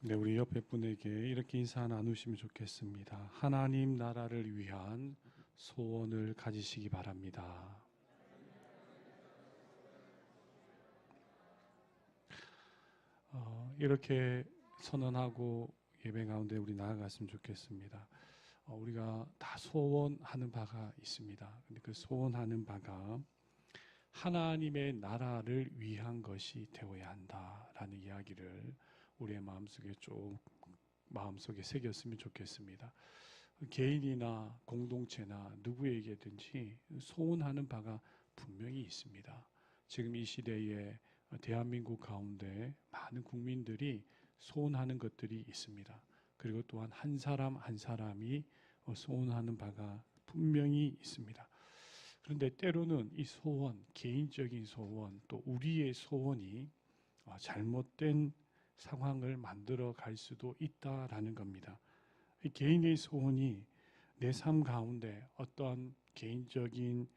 네, 우리 옆에 분에게 이렇게 인사 나누시면 좋겠습니다. 하나님 나라를 위한 소원을 가지시기 바랍니다. 이렇게 선언하고 예배 가운데 우리 나아갔으면 좋겠습니다. 우리가 다 소원하는 바가 있습니다. 근데 그 소원하는 바가 하나님의 나라를 위한 것이 되어야 한다라는 이야기를 우리의 마음속에 새겼으면 좋겠습니다. 개인이나 공동체나 누구에게든지 소원하는 바가 분명히 있습니다. 지금 이 시대에 대한민국 가운데 많은 국민들이 소원하는 것들이 있습니다. 그리고 또한 한 사람 한 사람이 소원하는 바가 분명히 있습니다. 그런데 때로는 이 소원, 개인적인 소원, 또 우리의 소원이 잘못된 상황을 만들어 갈 수도 있다라는 겁니다. 개인의 소원이 내 삶 가운데 어떠한 개인적인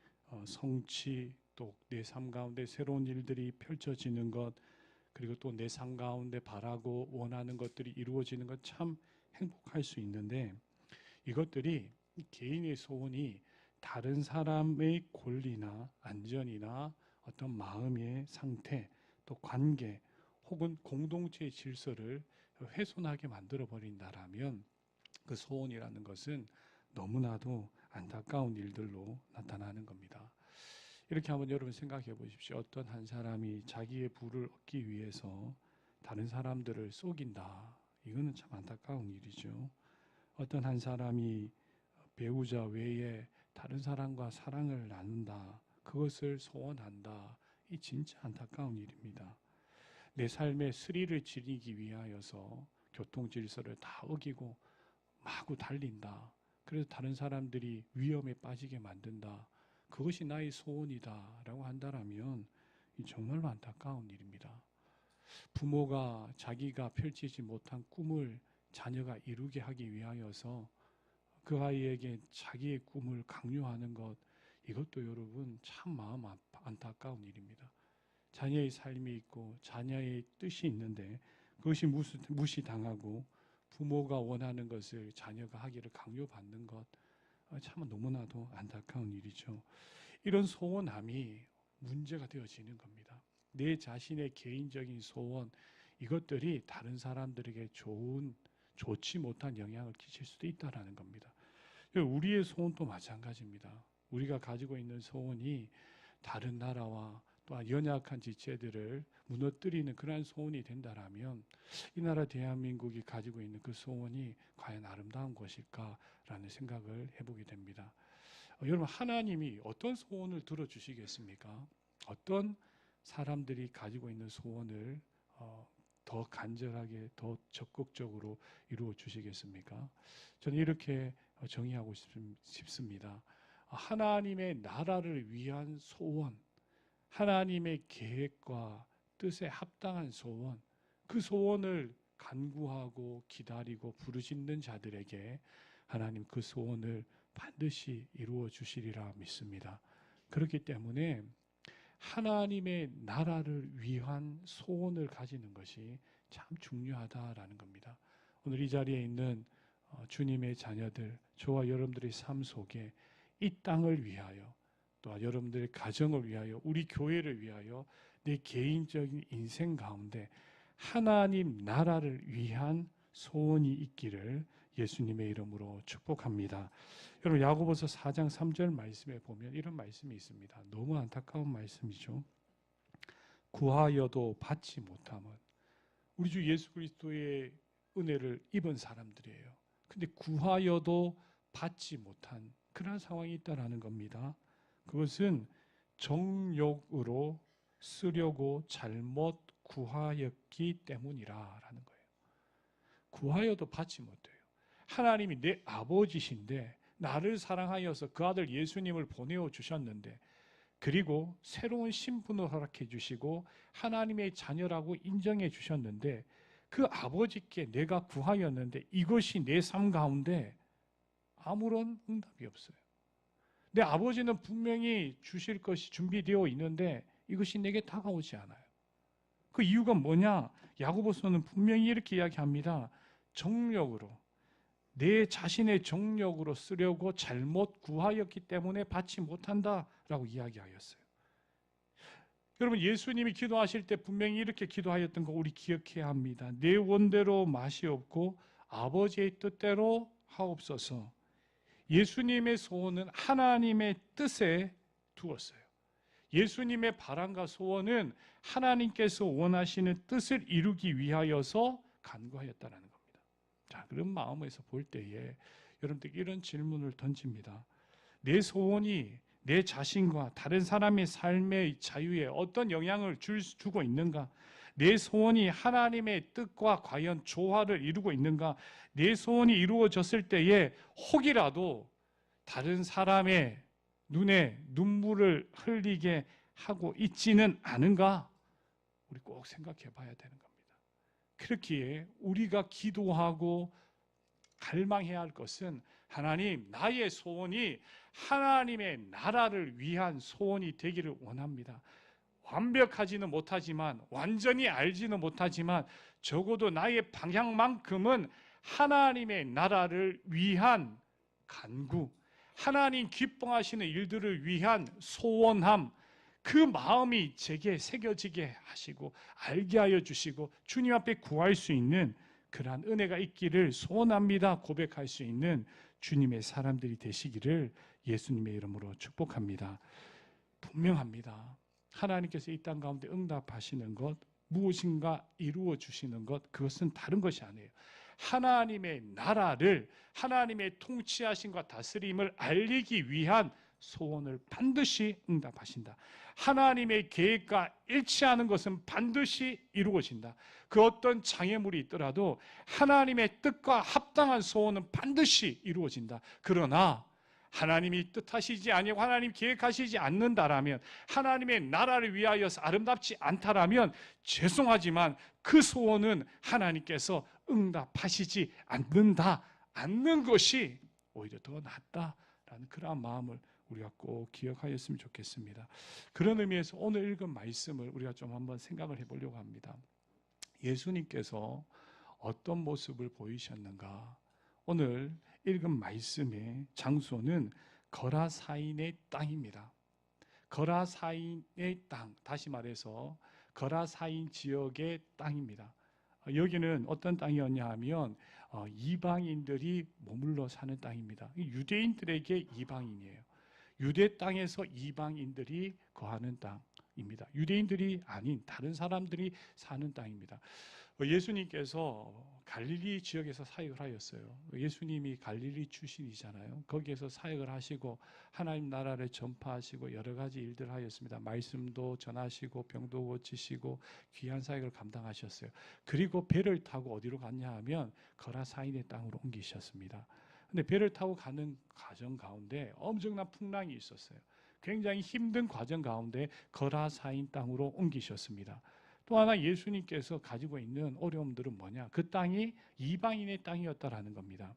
성취, 또 내 삶 가운데 새로운 일들이 펼쳐지는 것, 그리고 또 내 삶 가운데 바라고 원하는 것들이 이루어지는 것 참 행복할 수 있는데, 이것들이 개인의 소원이 다른 사람의 권리나 안전이나 어떤 마음의 상태, 또 관계 혹은 공동체의 질서를 훼손하게 만들어 버린다라면 그 소원이라는 것은 너무나도 안타까운 일들로 나타나는 겁니다. 이렇게 한번 여러분 생각해 보십시오. 어떤 한 사람이 자기의 부를 얻기 위해서 다른 사람들을 속인다. 이거는 참 안타까운 일이죠. 어떤 한 사람이 배우자 외에 다른 사람과 사랑을 나눈다. 그것을 소원한다. 이 진짜 안타까운 일입니다. 내 삶의 스릴을 지니기 위하여서 교통 질서를 다 어기고 마구 달린다. 그래서 다른 사람들이 위험에 빠지게 만든다. 그것이 나의 소원이다 라고 한다면 정말로 안타까운 일입니다. 부모가 자기가 펼치지 못한 꿈을 자녀가 이루게 하기 위하여서 그 아이에게 자기의 꿈을 강요하는 것, 이것도 여러분 참 마음 안타까운 일입니다. 자녀의 삶이 있고 자녀의 뜻이 있는데 그것이 무시당하고 부모가 원하는 것을 자녀가 하기를 강요받는 것, 참 너무나도 안타까운 일이죠. 이런 소원함이 문제가 되어지는 겁니다. 내 자신의 개인적인 소원, 이것들이 다른 사람들에게 좋지 못한 영향을 끼칠 수도 있다는 겁니다. 우리의 소원도 마찬가지입니다. 우리가 가지고 있는 소원이 다른 나라와 또한 연약한 지체들을 무너뜨리는 그러한 소원이 된다라면 이 나라 대한민국이 가지고 있는 그 소원이 과연 아름다운 것일까라는 생각을 해보게 됩니다. 여러분, 하나님이 어떤 소원을 들어주시겠습니까? 어떤 사람들이 가지고 있는 소원을 더 간절하게, 더 적극적으로 이루어 주시겠습니까? 저는 이렇게 정의하고 싶습니다. 하나님의 나라를 위한 소원, 하나님의 계획과 뜻에 합당한 소원, 그 소원을 간구하고 기다리고 부르짖는 자들에게 하나님 그 소원을 반드시 이루어 주시리라 믿습니다. 그렇기 때문에 하나님의 나라를 위한 소원을 가지는 것이 참 중요하다라는 겁니다. 오늘 이 자리에 있는 주님의 자녀들, 저와 여러분들의 삶 속에 이 땅을 위하여, 또 여러분들의 가정을 위하여, 우리 교회를 위하여, 내 개인적인 인생 가운데 하나님 나라를 위한 소원이 있기를 예수님의 이름으로 축복합니다. 여러분, 야고보서 4장 3절 말씀에 보면 이런 말씀이 있습니다. 너무 안타까운 말씀이죠. 구하여도 받지 못함은, 우리 주 예수 그리스도의 은혜를 입은 사람들이에요. 근데 구하여도 받지 못한 그런 상황이 있다라는 겁니다. 그것은 정욕으로 쓰려고 잘못 구하였기 때문이라는 거예요. 구하여도 받지 못해요. 하나님이 내 아버지신데 나를 사랑하여서 그 아들 예수님을 보내어 주셨는데, 그리고 새로운 신분을 허락해 주시고 하나님의 자녀라고 인정해 주셨는데, 그 아버지께 내가 구하였는데 이것이 내 삶 가운데 아무런 응답이 없어요. 내 아버지는 분명히 주실 것이 준비되어 있는데 이것이 내게 다가오지 않아요. 그 이유가 뭐냐? 야고보서는 분명히 이렇게 이야기합니다. 정력으로, 내 자신의 정력으로 쓰려고 잘못 구하였기 때문에 받지 못한다라고 이야기하였어요. 여러분, 예수님이 기도하실 때 분명히 이렇게 기도하였던 거 우리 기억해야 합니다. 내 원대로 맛이 없고 아버지의 뜻대로 하옵소서. 예수님의 소원은 하나님의 뜻에 두었어요. 예수님의 바람과 소원은 하나님께서 원하시는 뜻을 이루기 위하여서 간구하였다는 겁니다. 자, 그런 마음에서 볼 때에 여러분들께 이런 질문을 던집니다. 내 소원이 내 자신과 다른 사람의 삶의 자유에 어떤 영향을 주고 있는가? 내 소원이 하나님의 뜻과 과연 조화를 이루고 있는가? 내 소원이 이루어졌을 때에 혹이라도 다른 사람의 눈에 눈물을 흘리게 하고 있지는 않은가? 우리 꼭 생각해 봐야 되는 겁니다. 그렇기에 우리가 기도하고 갈망해야 할 것은 하나님, 나의 소원이 하나님의 나라를 위한 소원이 되기를 원합니다. 완벽하지는 못하지만, 완전히 알지는 못하지만 적어도 나의 방향만큼은 하나님의 나라를 위한 간구, 하나님 기뻐하시는 일들을 위한 소원함, 그 마음이 제게 새겨지게 하시고 알게 하여 주시고 주님 앞에 구할 수 있는 그러한 은혜가 있기를 소원합니다 고백할 수 있는 주님의 사람들이 되시기를 예수님의 이름으로 축복합니다. 분명합니다. 하나님께서 이 땅 가운데 응답하시는 것, 무엇인가 이루어 주시는 것, 그것은 다른 것이 아니에요. 하나님의 나라를, 하나님의 통치하심과 다스림을 알리기 위한 소원을 반드시 응답하신다. 하나님의 계획과 일치하는 것은 반드시 이루어진다. 그 어떤 장애물이 있더라도 하나님의 뜻과 합당한 소원은 반드시 이루어진다. 그러나 하나님이 뜻하시지 아니고 하나님 계획하시지 않는다라면, 하나님의 나라를 위하여서 아름답지 않다라면 죄송하지만 그 소원은 하나님께서 응답하시지 않는 것이 오히려 더 낫다라는 그러한 마음을 우리가 꼭 기억하였으면 좋겠습니다. 그런 의미에서 오늘 읽은 말씀을 우리가 좀 한번 생각을 해보려고 합니다. 예수님께서 어떤 모습을 보이셨는가? 오늘 읽은 말씀의 장소는 거라사인의 땅입니다. 거라사인의 땅, 다시 말해서 거라사인 지역의 땅입니다. 여기는 어떤 땅이었냐 하면 이방인들이 머물러 사는 땅입니다. 유대인들에게 이방인이에요. 유대 땅에서 이방인들이 거하는 땅입니다. 유대인들이 아닌 다른 사람들이 사는 땅입니다. 예수님께서 갈릴리 지역에서 사역을 하였어요. 예수님이 갈릴리 출신이잖아요. 거기에서 사역을 하시고 하나님 나라를 전파하시고 여러 가지 일들을 하였습니다. 말씀도 전하시고 병도 고치시고 귀한 사역을 감당하셨어요. 그리고 배를 타고 어디로 갔냐 하면 거라사인의 땅으로 옮기셨습니다. 근데 배를 타고 가는 과정 가운데 엄청난 풍랑이 있었어요. 굉장히 힘든 과정 가운데 거라사인 땅으로 옮기셨습니다. 또 하나 예수님께서 가지고 있는 어려움들은 뭐냐? 그 땅이 이방인의 땅이었다라는 겁니다.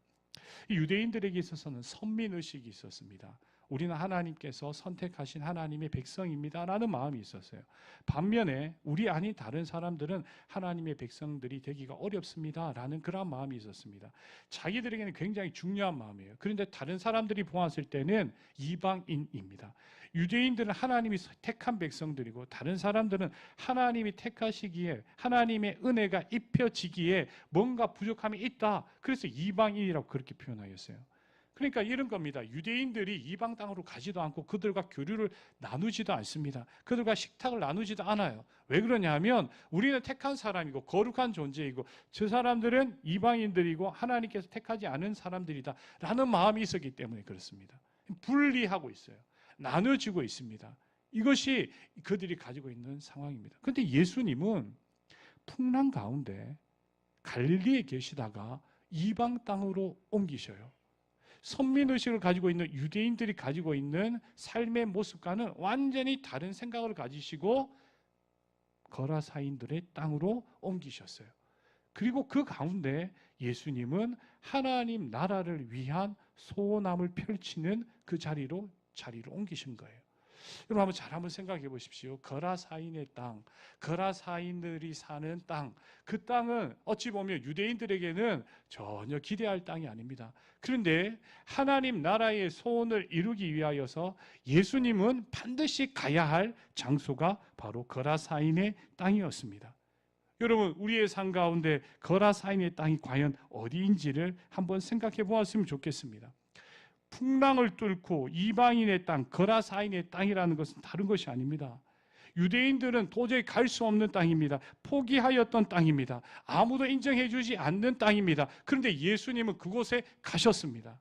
유대인들에게 있어서는 선민의식이 있었습니다. 우리는 하나님께서 선택하신 하나님의 백성입니다라는 마음이 있었어요. 반면에 우리 아닌 다른 사람들은 하나님의 백성들이 되기가 어렵습니다라는 그런 마음이 있었습니다. 자기들에게는 굉장히 중요한 마음이에요. 그런데 다른 사람들이 보았을 때는 이방인입니다. 유대인들은 하나님이 택한 백성들이고 다른 사람들은 하나님이 택하시기에 하나님의 은혜가 입혀지기에 뭔가 부족함이 있다. 그래서 이방인이라고 그렇게 표현하였어요. 그러니까 이런 겁니다. 유대인들이 이방 땅으로 가지도 않고 그들과 교류를 나누지도 않습니다. 그들과 식탁을 나누지도 않아요. 왜 그러냐 하면 우리는 택한 사람이고 거룩한 존재이고 저 사람들은 이방인들이고 하나님께서 택하지 않은 사람들이다 라는 마음이 있었기 때문에 그렇습니다. 분리하고 있어요. 나눠지고 있습니다. 이것이 그들이 가지고 있는 상황입니다. 그런데 예수님은 풍랑 가운데 갈릴리에 계시다가 이방 땅으로 옮기셔요. 선민의식을 가지고 있는 유대인들이 가지고 있는 삶의 모습과는 완전히 다른 생각을 가지시고 거라사인들의 땅으로 옮기셨어요. 그리고 그 가운데 예수님은 하나님 나라를 위한 소원함을 펼치는 그 자리로 옮기신 거예요. 여러분 한번 생각해 보십시오. 거라사인의 땅, 거라사인들이 사는 땅, 그 땅은 어찌 보면 유대인들에게는 전혀 기대할 땅이 아닙니다. 그런데 하나님 나라의 소원을 이루기 위하여서 예수님은 반드시 가야 할 장소가 바로 거라사인의 땅이었습니다. 여러분, 우리의 삶 가운데 거라사인의 땅이 과연 어디인지를 한번 생각해 보았으면 좋겠습니다. 풍랑을 뚫고 이방인의 땅, 거라사인의 땅이라는 것은 다른 것이 아닙니다. 유대인들은 도저히 갈 수 없는 땅입니다. 포기하였던 땅입니다. 아무도 인정해 주지 않는 땅입니다. 그런데 예수님은 그곳에 가셨습니다.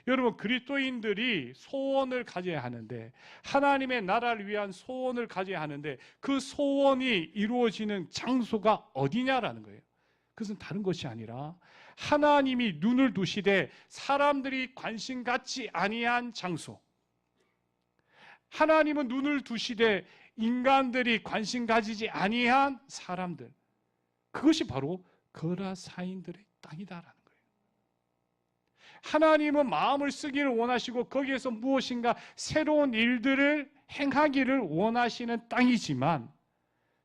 여러분, 그리스도인들이 소원을 가져야 하는데, 하나님의 나라를 위한 소원을 가져야 하는데, 그 소원이 이루어지는 장소가 어디냐라는 거예요. 그것은 다른 것이 아니라 하나님이 눈을 두시되 사람들이 관심 갖지 아니한 장소, 하나님은 눈을 두시되 인간들이 관심 가지지 아니한 사람들, 그것이 바로 거라사인들의 땅이다라는 거예요. 하나님은 마음을 쓰기를 원하시고 거기에서 무엇인가 새로운 일들을 행하기를 원하시는 땅이지만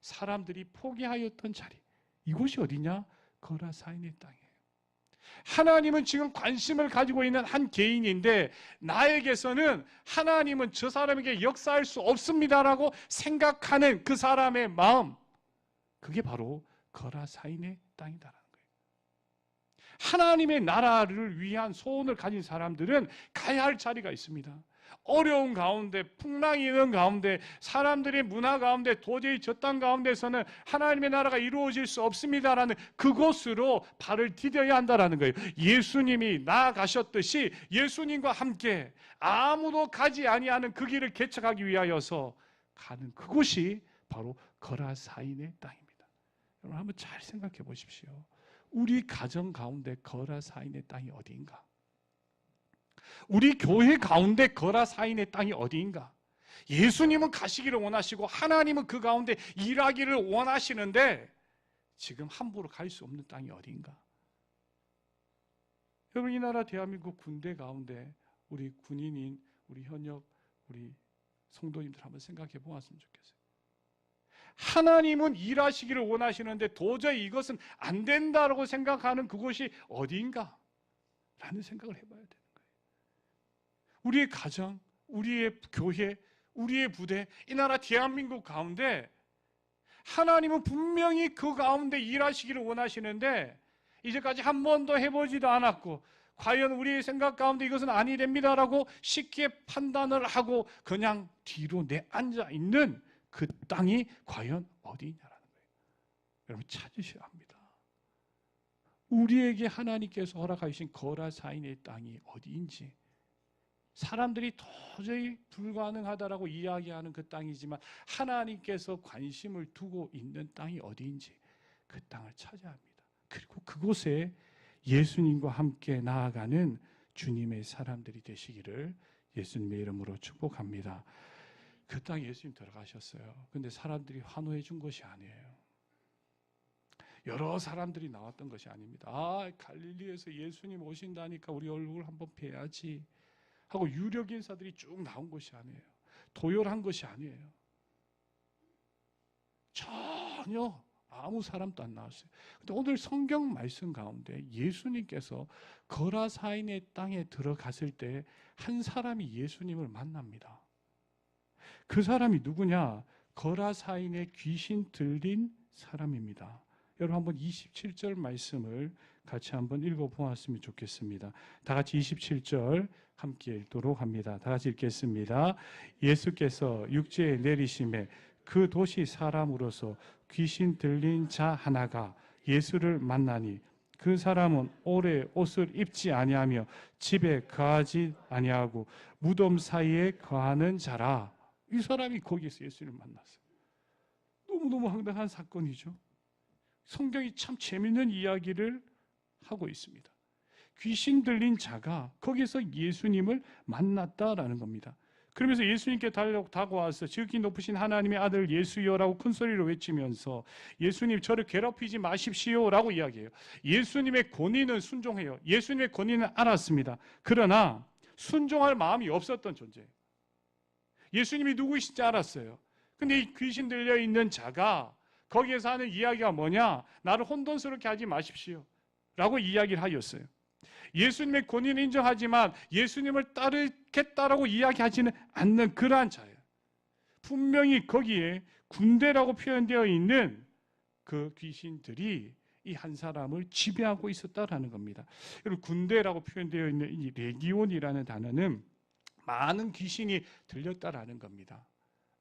사람들이 포기하였던 자리, 이곳이 어디냐? 거라사인의 땅이에요. 하나님은 지금 관심을 가지고 있는 한 개인인데 나에게서는 하나님은 저 사람에게 역사할 수 없습니다라고 생각하는 그 사람의 마음, 그게 바로 거라사인의 땅이다라는 거예요. 하나님의 나라를 위한 소원을 가진 사람들은 가야 할 자리가 있습니다. 어려운 가운데, 풍랑이 있는 가운데, 사람들의 문화 가운데, 도저히 저 땅 가운데서는 하나님의 나라가 이루어질 수 없습니다라는 그곳으로 발을 디뎌야 한다라는 거예요. 예수님이 나아가셨듯이 예수님과 함께 아무도 가지 아니하는 그 길을 개척하기 위하여서 가는 그곳이 바로 거라사인의 땅입니다. 여러분 한번 잘 생각해 보십시오. 우리 가정 가운데 거라사인의 땅이 어디인가? 우리 교회 가운데 거라사인의 땅이 어디인가? 예수님은 가시기를 원하시고 하나님은 그 가운데 일하기를 원하시는데 지금 함부로 갈 수 없는 땅이 어디인가? 여러분, 이 나라 대한민국 군대 가운데 우리 군인인 우리 현역 우리 성도님들 한번 생각해 보았으면 좋겠어요. 하나님은 일하시기를 원하시는데 도저히 이것은 안 된다고 생각하는 그곳이 어디인가? 라는 생각을 해봐야 돼요. 우리의 가정, 우리의 교회, 우리의 부대, 이 나라 대한민국 가운데 하나님은 분명히 그 가운데 일하시기를 원하시는데 이제까지 한 번도 해보지도 않았고 과연 우리의 생각 가운데 이것은 아니 됩니다라고 쉽게 판단을 하고 그냥 뒤로 내앉아 있는 그 땅이 과연 어디냐라는 거예요. 여러분 찾으셔야 합니다. 우리에게 하나님께서 허락하신 거라사인의 땅이 어디인지, 사람들이 도저히 불가능하다라고 이야기하는 그 땅이지만 하나님께서 관심을 두고 있는 땅이 어디인지 그 땅을 찾아야 합니다. 그리고 그곳에 예수님과 함께 나아가는 주님의 사람들이 되시기를 예수님의 이름으로 축복합니다. 그 땅에 예수님 들어가셨어요. 근데 사람들이 환호해 준 것이 아니에요. 여러 사람들이 나왔던 것이 아닙니다. 아, 갈릴리에서 예수님 오신다니까 우리 얼굴 한번 뵈야지 하고 유력 인사들이 쭉 나온 것이 아니에요. 도열한 것이 아니에요. 전혀 아무 사람도 안 나왔어요. 근데 오늘 성경 말씀 가운데 예수님께서 거라사인의 땅에 들어갔을 때 한 사람이 예수님을 만납니다. 그 사람이 누구냐? 거라사인의 귀신 들린 사람입니다. 여러분 한번 27절 말씀을 같이 한번 읽어보았으면 좋겠습니다. 다 같이 27절 함께 읽도록 합니다. 다 같이 읽겠습니다. 예수께서 육지에 내리심에 그 도시 사람으로서 귀신 들린 자 하나가 예수를 만나니 그 사람은 오래 옷을 입지 아니하며 집에 거하지 아니하고 무덤 사이에 거하는 자라. 이 사람이 거기에서 예수를 만났어요. 너무너무 황당한 사건이죠. 성경이 참 재미있는 이야기를 하고 있습니다. 귀신 들린 자가 거기서 예수님을 만났다라는 겁니다. 그러면서 예수님께 다가와서 지극히 높으신 하나님의 아들 예수여라고 큰 소리로 외치면서 예수님 저를 괴롭히지 마십시오라고 이야기해요. 예수님의 권위는 순종해요. 예수님의 권위는 알았습니다. 그러나 순종할 마음이 없었던 존재예요. 예수님이 누구이신지 알았어요. 근데 이 귀신 들려 있는 자가 거기에서 하는 이야기가 뭐냐? 나를 혼돈스럽게 하지 마십시오 라고 이야기를 하였어요. 예수님의 권위는 인정하지만 예수님을 따르겠다라고 이야기하지는 않는 그러한 자예요. 분명히 거기에 군대라고 표현되어 있는 그 귀신들이 이 한 사람을 지배하고 있었다라는 겁니다. 여러분, 군대라고 표현되어 있는 이 레기온이라는 단어는 많은 귀신이 들렸다라는 겁니다.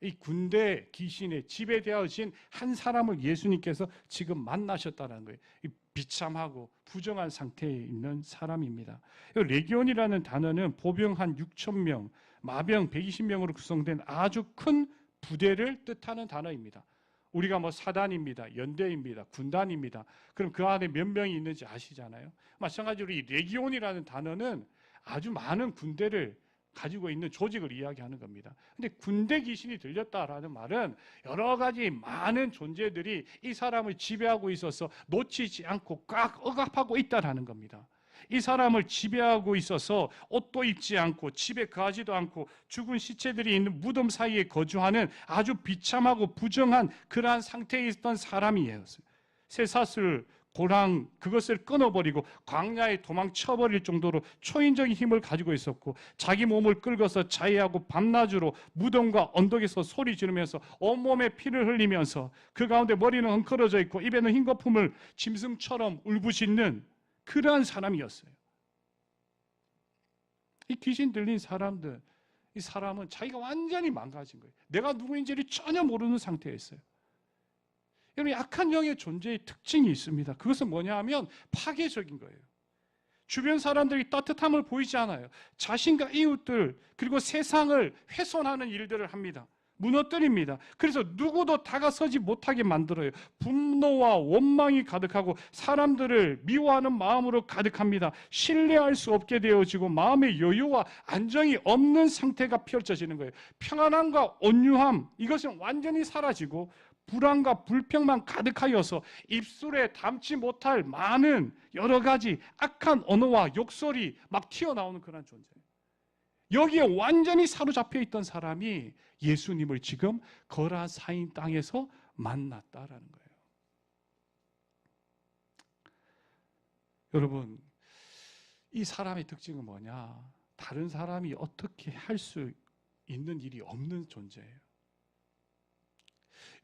이 군대 귀신에 지배되어진 한 사람을 예수님께서 지금 만나셨다는 거예요. 이 비참하고 부정한 상태에 있는 사람입니다. 레기온이라는 단어는 보병 한 6,000명, 마병 120명으로 구성된 아주 큰 부대를 뜻하는 단어입니다. 우리가 뭐 사단입니다, 연대입니다, 군단입니다. 그럼 그 안에 몇 명이 있는지 아시잖아요. 마찬가지로 이 레기온이라는 단어는 아주 많은 군대를 가지고 있는 조직을 이야기하는 겁니다. 근데 군대 귀신이 들렸다라는 말은 여러 가지 많은 존재들이 이 사람을 지배하고 있어서 놓치지 않고 꽉 억압하고 있다라는 겁니다. 이 사람을 지배하고 있어서 옷도 입지 않고 집에 거하지도 않고 죽은 시체들이 있는 무덤 사이에 거주하는 아주 비참하고 부정한 그러한 상태에 있던 사람이에요. 쇠사슬, 고랑 그것을 끊어버리고 광야에 도망쳐버릴 정도로 초인적인 힘을 가지고 있었고 자기 몸을 끌고서 자해하고 밤낮으로 무덤과 언덕에서 소리 지르면서 온몸에 피를 흘리면서 그 가운데 머리는 엉클어져 있고 입에는 흰 거품을 짐승처럼 울부짖는 그러한 사람이었어요. 이 귀신 들린 사람들, 이 사람은 자기가 완전히 망가진 거예요. 내가 누구인지를 전혀 모르는 상태였어요. 여러분, 약한 영의 존재의 특징이 있습니다. 그것은 뭐냐 하면 파괴적인 거예요. 주변 사람들이 따뜻함을 보이지 않아요. 자신과 이웃들 그리고 세상을 훼손하는 일들을 합니다. 무너뜨립니다. 그래서 누구도 다가서지 못하게 만들어요. 분노와 원망이 가득하고 사람들을 미워하는 마음으로 가득합니다. 신뢰할 수 없게 되어지고 마음의 여유와 안정이 없는 상태가 펼쳐지는 거예요. 평안함과 온유함, 이것은 완전히 사라지고 불안과 불평만 가득하여서 입술에 담지 못할 많은 여러 가지 악한 언어와 욕설이 막 튀어나오는 그런 존재예요. 여기에 완전히 사로잡혀 있던 사람이 예수님을 지금 거라사인 땅에서 만났다라는 거예요. 여러분, 이 사람의 특징은 뭐냐? 다른 사람이 어떻게 할 수 있는 일이 없는 존재예요.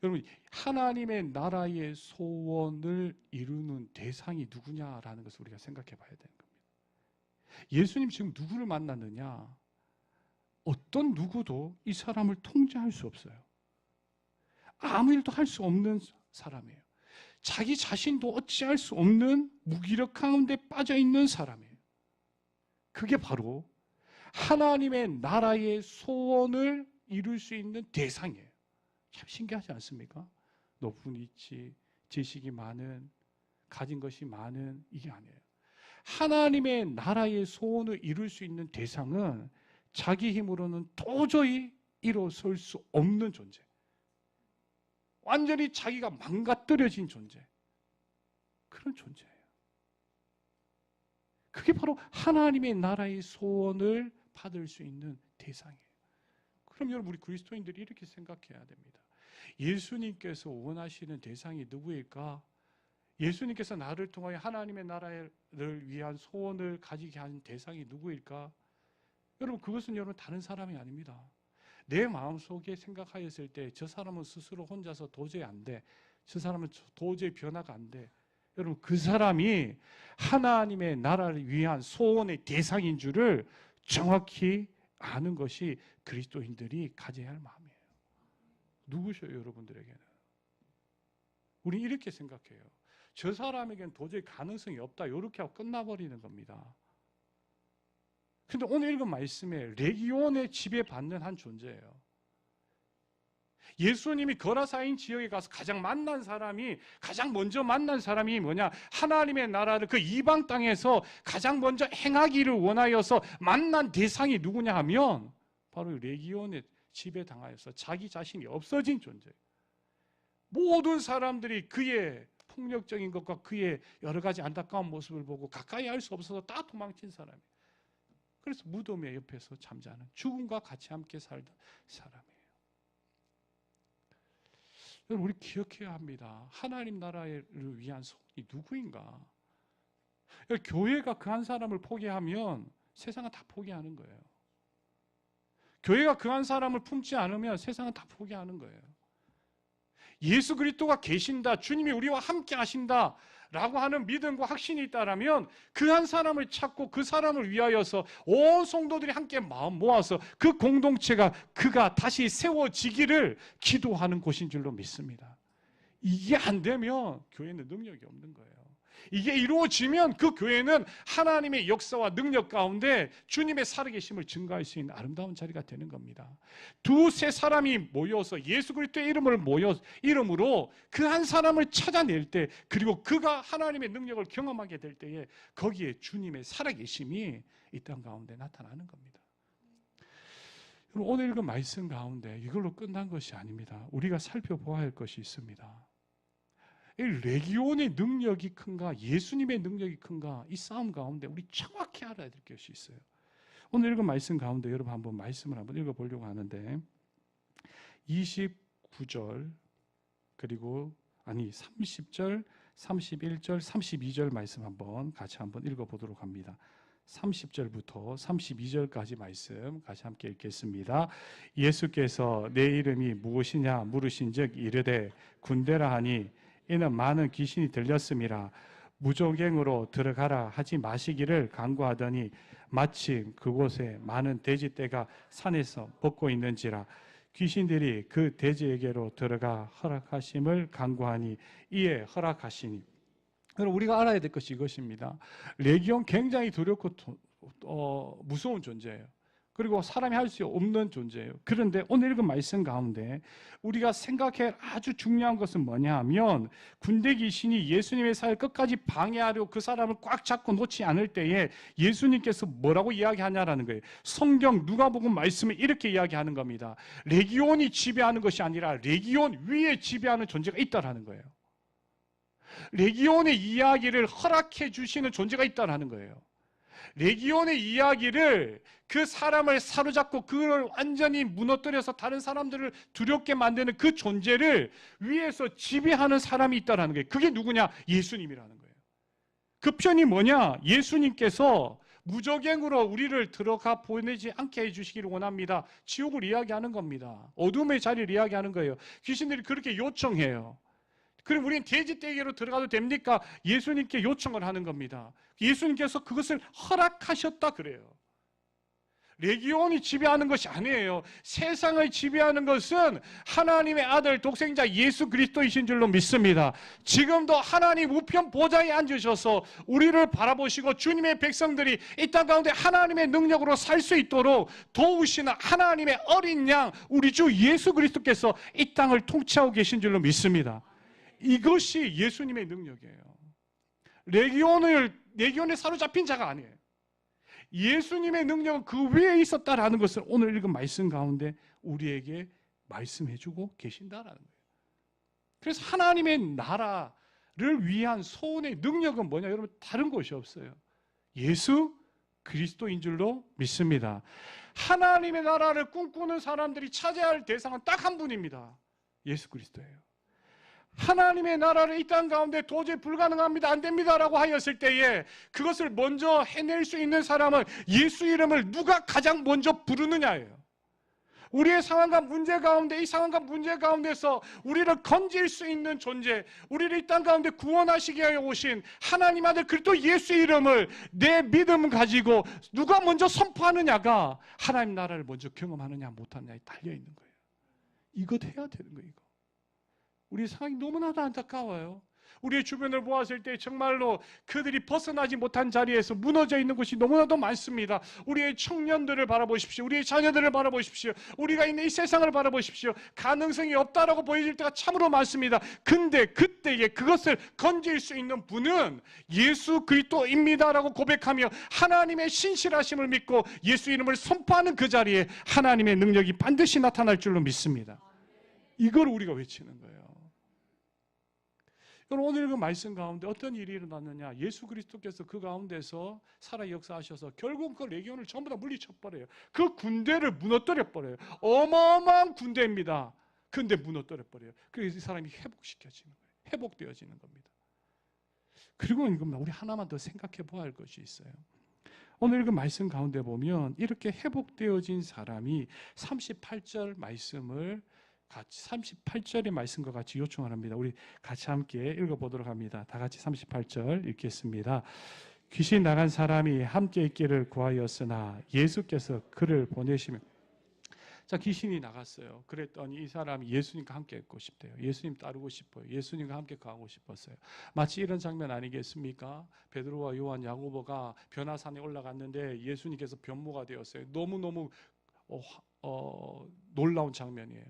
여러분, 하나님의 나라의 소원을 이루는 대상이 누구냐라는 것을 우리가 생각해 봐야 되는 겁니다. 예수님 지금 누구를 만났느냐? 어떤 누구도 이 사람을 통제할 수 없어요. 아무 일도 할 수 없는 사람이에요. 자기 자신도 어찌할 수 없는 무기력한 가운데 빠져 있는 사람이에요. 그게 바로 하나님의 나라의 소원을 이룰 수 있는 대상이에요. 참 신기하지 않습니까? 높은 위치, 지식이 많은, 가진 것이 많은, 이게 아니에요. 하나님의 나라의 소원을 이룰 수 있는 대상은 자기 힘으로는 도저히 일어설 수 없는 존재, 완전히 자기가 망가뜨려진 존재, 그런 존재예요. 그게 바로 하나님의 나라의 소원을 받을 수 있는 대상이에요. 그럼 여러분, 우리 그리스도인들이 이렇게 생각해야 됩니다. 예수님께서 원하시는 대상이 누구일까? 예수님께서 나를 통하여 하나님의 나라를 위한 소원을 가지게 한 대상이 누구일까? 여러분, 그것은 여러분 다른 사람이 아닙니다. 내 마음속에 생각하였을 때 저 사람은 스스로 혼자서 도저히 안 돼, 저 사람은 도저히 변화가 안 돼, 여러분, 그 사람이 하나님의 나라를 위한 소원의 대상인 줄을 정확히 아는 것이 그리스도인들이 가져야 할 마음이에요. 누구셔요, 여러분들에게는? 우리 이렇게 생각해요. 저 사람에게는 도저히 가능성이 없다, 이렇게 하고 끝나버리는 겁니다. 근데 오늘 읽은 말씀에 레기온의 지배받는 한 존재예요. 예수님이 거라사인 지역에 가서 가장 먼저 만난 사람이 뭐냐? 하나님의 나라를 그 이방 땅에서 가장 먼저 행하기를 원하여서 만난 대상이 누구냐 하면 바로 레기온의 지배당하여서 자기 자신이 없어진 존재예요. 모든 사람들이 그의 폭력적인 것과 그의 여러 가지 안타까운 모습을 보고 가까이 할 수 없어서 다 도망친 사람이에요. 그래서 무덤의 옆에서 잠자는, 죽음과 같이 함께 살던 사람이에요. 여러분, 우리 기억해야 합니다. 하나님 나라를 위한 소원이 누구인가? 교회가 그 한 사람을 포기하면 세상은 다 포기하는 거예요. 교회가 그 한 사람을 품지 않으면 세상은 다 포기하는 거예요. 예수 그리스도가 계신다, 주님이 우리와 함께 하신다 라고 하는 믿음과 확신이 있다라면 그 한 사람을 찾고 그 사람을 위하여서 온 성도들이 함께 마음 모아서 그 공동체가 그가 다시 세워지기를 기도하는 곳인 줄로 믿습니다. 이게 안 되면 교회는 능력이 없는 거예요. 이게 이루어지면 그 교회는 하나님의 역사와 능력 가운데 주님의 살아계심을 증거할 수 있는 아름다운 자리가 되는 겁니다. 두세 사람이 모여서 예수 그리스도의 이름으로 그 한 사람을 찾아낼 때, 그리고 그가 하나님의 능력을 경험하게 될 때에 거기에 주님의 살아계심이 이 땅 가운데 나타나는 겁니다. 오늘 읽은 말씀 가운데 이걸로 끝난 것이 아닙니다. 우리가 살펴보아야 할 것이 있습니다. 레기온의 능력이 큰가, 예수님의 능력이 큰가, 이 싸움 가운데 우리 정확히 알아야 될 것이 있어요. 오늘 읽은 말씀 가운데 여러분 한번 말씀을 한번 읽어보려고 하는데 29절 그리고 30절, 31절, 32절 말씀 한번 같이 한번 읽어보도록 합니다. 30절부터 32절까지 말씀 같이 함께 읽겠습니다. 예수께서 내 이름이 무엇이냐 물으신즉 이르되 군대라 하니 이는 많은 귀신이 들렸음이라. 무조갱으로 들어가라 하지 마시기를 간구하더니 마침 그곳에 많은 돼지떼가 산에서 먹고 있는지라. 귀신들이 그 돼지에게로 들어가 허락하심을 간구하니 이에 허락하시니. 그럼 우리가 알아야 될 것이 이것입니다. 레기온 굉장히 두렵고 무서운 존재예요. 그리고 사람이 할 수 없는 존재예요. 그런데 오늘 읽은 말씀 가운데 우리가 생각해야 아주 중요한 것은 뭐냐 하면, 군대 귀신이 예수님의 사역을 끝까지 방해하려 그 사람을 꽉 잡고 놓지 않을 때에 예수님께서 뭐라고 이야기하냐라는 거예요. 성경 누가복음 말씀을 이렇게 이야기하는 겁니다. 레기온이 지배하는 것이 아니라 레기온 위에 지배하는 존재가 있다라는 거예요. 레기온의 이야기를 허락해 주시는 존재가 있다라는 거예요. 레기온의 이야기를, 그 사람을 사로잡고 그를 완전히 무너뜨려서 다른 사람들을 두렵게 만드는 그 존재를 위에서 지배하는 사람이 있다는 거예요. 그게 누구냐? 예수님이라는 거예요. 그 편이 뭐냐? 예수님께서 무저갱으로 우리를 들어가 보내지 않게 해주시기를 원합니다. 지옥을 이야기하는 겁니다. 어둠의 자리를 이야기하는 거예요. 귀신들이 그렇게 요청해요. 그럼 우리는 돼지떼기로 들어가도 됩니까? 예수님께 요청을 하는 겁니다. 예수님께서 그것을 허락하셨다 그래요. 레기온이 지배하는 것이 아니에요. 세상을 지배하는 것은 하나님의 아들 독생자 예수 그리스도이신 줄로 믿습니다. 지금도 하나님 우편 보좌에 앉으셔서 우리를 바라보시고 주님의 백성들이 이 땅 가운데 하나님의 능력으로 살 수 있도록 도우시는 하나님의 어린 양, 우리 주 예수 그리스도께서 이 땅을 통치하고 계신 줄로 믿습니다. 이것이 예수님의 능력이에요. 레기온에 사로잡힌 자가 아니에요. 예수님의 능력은 그 위에 있었다라는 것을 오늘 읽은 말씀 가운데 우리에게 말씀해주고 계신다라는 거예요. 그래서 하나님의 나라를 위한 소원의 능력은 뭐냐? 여러분, 다른 것이 없어요. 예수 그리스도인 줄로 믿습니다. 하나님의 나라를 꿈꾸는 사람들이 차지해야 할 대상은 딱 한 분입니다. 예수 그리스도예요. 하나님의 나라를 이 땅 가운데 도저히 불가능합니다, 안 됩니다라고 하였을 때에 그것을 먼저 해낼 수 있는 사람은 예수 이름을 누가 가장 먼저 부르느냐예요. 우리의 상황과 문제 가운데, 이 상황과 문제 가운데서 우리를 건질 수 있는 존재, 우리를 이 땅 가운데 구원하시게 하여 오신 하나님 아들 그리스도 예수 이름을 내 믿음 가지고 누가 먼저 선포하느냐가 하나님 나라를 먼저 경험하느냐 못하느냐에 달려있는 거예요. 이것 해야 되는 거예요. 이거. 우리 상황이 너무나도 안타까워요. 우리의 주변을 보았을 때 정말로 그들이 벗어나지 못한 자리에서 무너져 있는 곳이 너무나도 많습니다. 우리의 청년들을 바라보십시오. 우리의 자녀들을 바라보십시오. 우리가 있는 이 세상을 바라보십시오. 가능성이 없다라고 보여질 때가 참으로 많습니다. 근데 그때에 그것을 건질 수 있는 분은 예수 그리스도입니다라고 고백하며 하나님의 신실하심을 믿고 예수 이름을 선포하는 그 자리에 하나님의 능력이 반드시 나타날 줄로 믿습니다. 이걸 우리가 외치는 거예요. 여러분, 오늘 그 말씀 가운데 어떤 일이 일어났느냐? 예수 그리스도께서 그 가운데서 살아 역사하셔서 결국 그 레기온을 전부 다 물리쳐버려요. 그 군대를 무너뜨려버려요. 어마어마한 군대입니다. 근데 무너뜨려버려요. 그래서 이 사람이 회복시켜지는 거예요. 회복되어지는 겁니다. 그리고 이겁니다. 우리 하나만 더 생각해 보아야 할 것이 있어요. 오늘 그 말씀 가운데 보면 이렇게 회복되어진 사람이 38절 말씀을 같이 38절의 말씀과 같이 요청을 합니다. 우리 같이 함께 읽어보도록 합니다. 다 같이 38절 읽겠습니다. 귀신 나간 사람이 함께 있기를 구하였으나 예수께서 그를 보내시며, 자, 귀신이 나갔어요. 그랬더니 이 사람이 예수님과 함께 있고 싶대요. 예수님 따르고 싶어요. 예수님과 함께 가고 싶었어요. 마치 이런 장면 아니겠습니까? 베드로와 요한, 야고보가 변화산에 올라갔는데 예수님께서 변모가 되었어요. 너무너무 놀라운 장면이에요.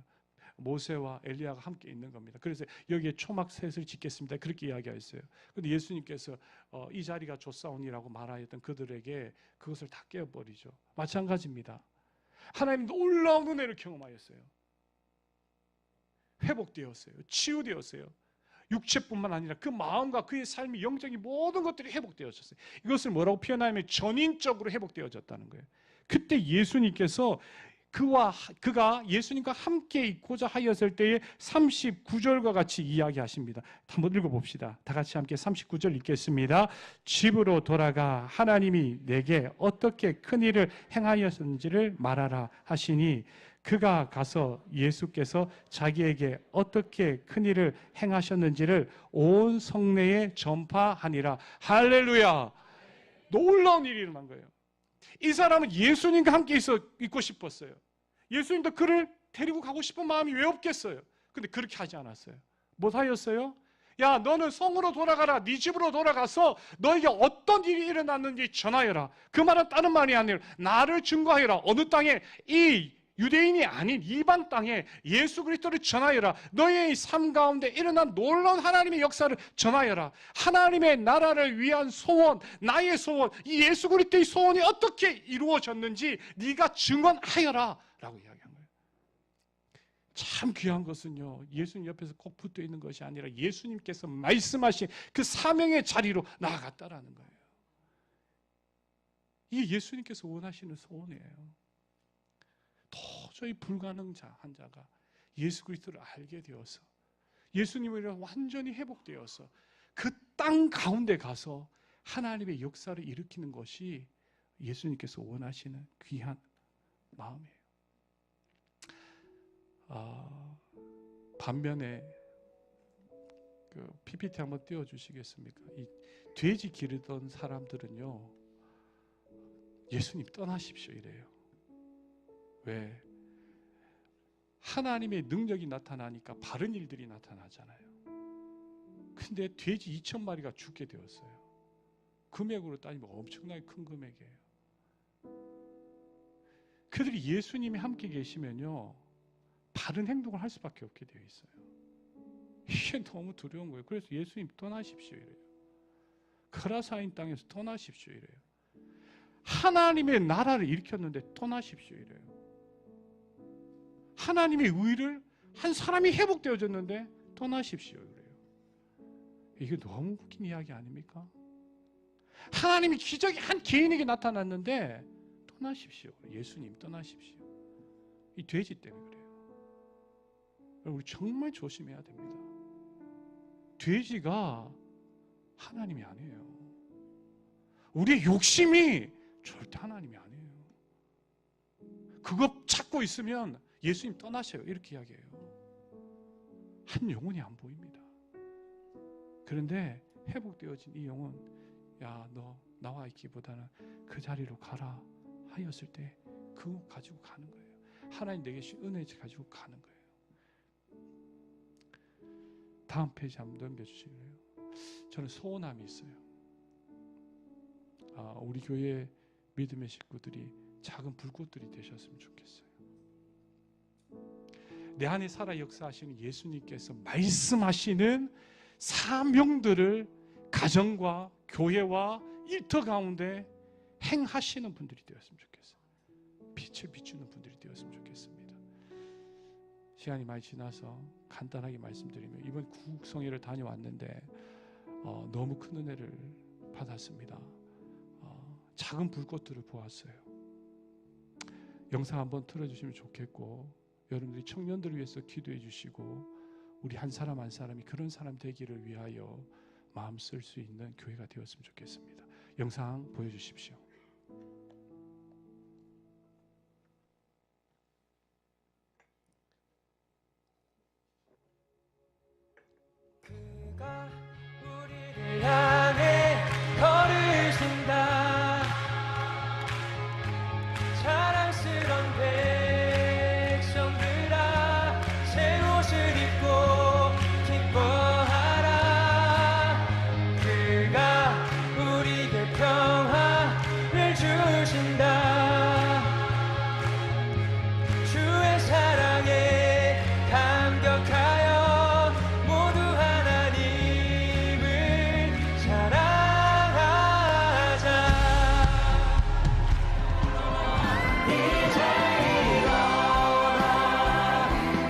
모세와 엘리야가 함께 있는 겁니다. 그래서 여기에 초막셋을 짓겠습니다. 그렇게 이야기했어요. 그런데 예수님께서 이 자리가 좋사오니라고 말하였던 그들에게 그것을 다 깨어버리죠. 마찬가지입니다. 하나님 놀라운 은혜를 경험하였어요. 회복되었어요. 치유되었어요. 육체뿐만 아니라 그 마음과 그의 삶이, 영적인 모든 것들이 회복되어졌어요. 이것을 뭐라고 표현하면 전인적으로 회복되어졌다는 거예요. 그때 예수님께서 그가 예수님과 함께 있고자 하였을 때에 39절과 같이 이야기하십니다. 한번 읽어봅시다. 다 같이 함께 39절 읽겠습니다. 집으로 돌아가 하나님이 내게 어떻게 큰 일을 행하였는지를 말하라 하시니 그가 가서 예수께서 자기에게 어떻게 큰 일을 행하셨는지를 온 성내에 전파하니라. 할렐루야. 놀라운 일이 일어난 거예요. 이 사람은 예수님과 함께 있고 싶었어요. 예수님도 그를 데리고 가고 싶은 마음이 왜 없겠어요? 근데 그렇게 하지 않았어요. 뭐 하였어요? 야, 너는 성으로 돌아가라. 네 집으로 돌아가서 너에게 어떤 일이 일어났는지 전하여라. 그 말은 다른 말이 아니라 나를 증거하여라. 어느 땅에? 이 유대인이 아닌 이방 땅에 예수 그리스도를 전하여라. 너의 삶 가운데 일어난 놀라운 하나님의 역사를 전하여라. 하나님의 나라를 위한 소원, 나의 소원, 이 예수 그리스도의 소원이 어떻게 이루어졌는지 네가 증언하여라 라고 이야기한 거예요. 참 귀한 것은요, 예수님 옆에서 꼭 붙어 있는 것이 아니라 예수님께서 말씀하신 그 사명의 자리로 나아갔다라는 거예요. 이게 예수님께서 원하시는 소원이에요. 도저히 불가능한 자가 예수 그리스도를 알게 되어서 예수님을 완전히 회복되어서 그 땅 가운데 가서 하나님의 역사를 일으키는 것이 예수님께서 원하시는 귀한 마음이에요. 반면에 그 PPT 한번 띄워주시겠습니까? 이 돼지 기르던 사람들은요, 예수님 떠나십시오 이래요. 왜? 하나님의 능력이 나타나니까 바른 일들이 나타나잖아요. 근데 돼지 2,000마리가 죽게 되었어요. 금액으로 따지면 엄청나게 큰 금액이에요. 그들이 예수님이 함께 계시면요, 바른 행동을 할 수밖에 없게 되어 있어요. 이게 너무 두려운 거예요. 그래서 예수님 떠나십시오 이래요. 그라사인 땅에서 떠나십시오 이래요. 하나님의 나라를 일으켰는데 떠나십시오 이래요. 하나님의 의를 한 사람이 회복되어졌는데 떠나십시오 그래요. 이게 너무 웃긴 이야기 아닙니까? 하나님이 기적이 한 개인에게 나타났는데 떠나십시오. 예수님 떠나십시오. 이 돼지 때문에 그래요. 우리 정말 조심해야 됩니다. 돼지가 하나님이 아니에요. 우리의 욕심이 절대 하나님이 아니에요. 그거 찾고 있으면 예수님 떠나셔요 이렇게 이야기해요. 한 영혼이 안 보입니다. 그런데 회복되어진 이 영혼, 야, 너 나와 있기보다는 그 자리로 가라 하였을 때 그거 가지고 가는 거예요. 하나님 내게 주신 은혜 가지고 가는 거예요. 다음 페이지 한번 넘겨주실래요? 저는 소원함이 있어요. 우리 교회 믿음의 식구들이 작은 불꽃들이 되셨으면 좋겠어요. 내 안에 살아 역사하시는 예수님께서 말씀하시는 사명들을 가정과 교회와 일터 가운데 행하시는 분들이 되었으면 좋겠어요. 빛을 비추는 분들이 되었으면 좋겠습니다. 시간이 많이 지나서 간단하게 말씀드리면 이번 구국성회를 다녀왔는데 너무 큰 은혜를 받았습니다. 작은 불꽃들을 보았어요. 영상 한번 틀어주시면 좋겠고, 여러분들이 청년들을 위해서 기도해 주시고 우리 한 사람 한 사람이 그런 사람 되기를 위하여 마음 쓸 수 있는 교회가 되었으면 좋겠습니다. 영상 보여주십시오. 그가 우리를 향해 걸으신다. 자랑스런 백성들아, 새 옷을 입고 기뻐하라. 그가 우리에게 평화를 주신다. 주의 사랑에 감격하여 모두 하나님을 사랑하자. 이제 일어나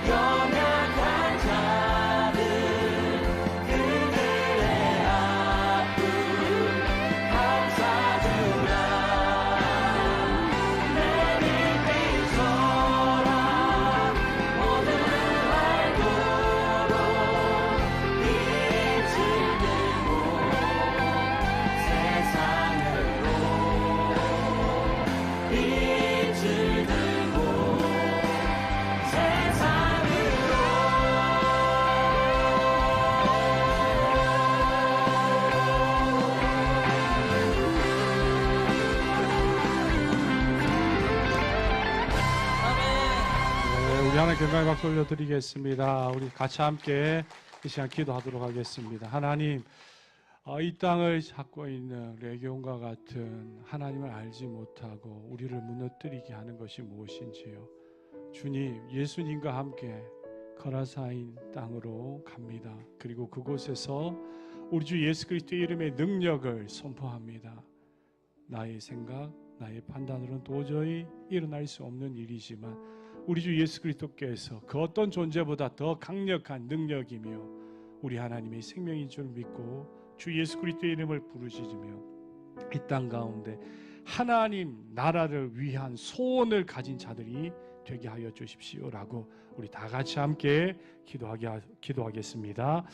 연약한 자들, 그들의 아픔 감싸주라. 내린 비서라 모두 알도록 빛을 들고 세상으로, 빛을 들고 세상으로. 우리 하나님께 영광의 박수 올려드리겠습니다. 우리 같이 함께 이 시간 기도하도록 하겠습니다. 하나님, 이 땅을 찾고 있는 레기온과 같은 하나님을 알지 못하고 우리를 무너뜨리게 하는 것이 무엇인지요. 주님, 예수님과 함께 거라사인 땅으로 갑니다. 그리고 그곳에서 우리 주 예수 그리스도의 이름의 능력을 선포합니다. 나의 생각, 나의 판단으로는 도저히 일어날 수 없는 일이지만 우리 주 예수 그리스도께서 그 어떤 존재보다 더 강력한 능력이며 우리 하나님의 생명인 줄 믿고 주 예수 그리스도의 이름을 부르짖으며 이 땅 가운데 하나님 나라를 위한 소원을 가진 자들이 되게 하여 주십시오라고 우리 다 같이 함께 기도하겠습니다.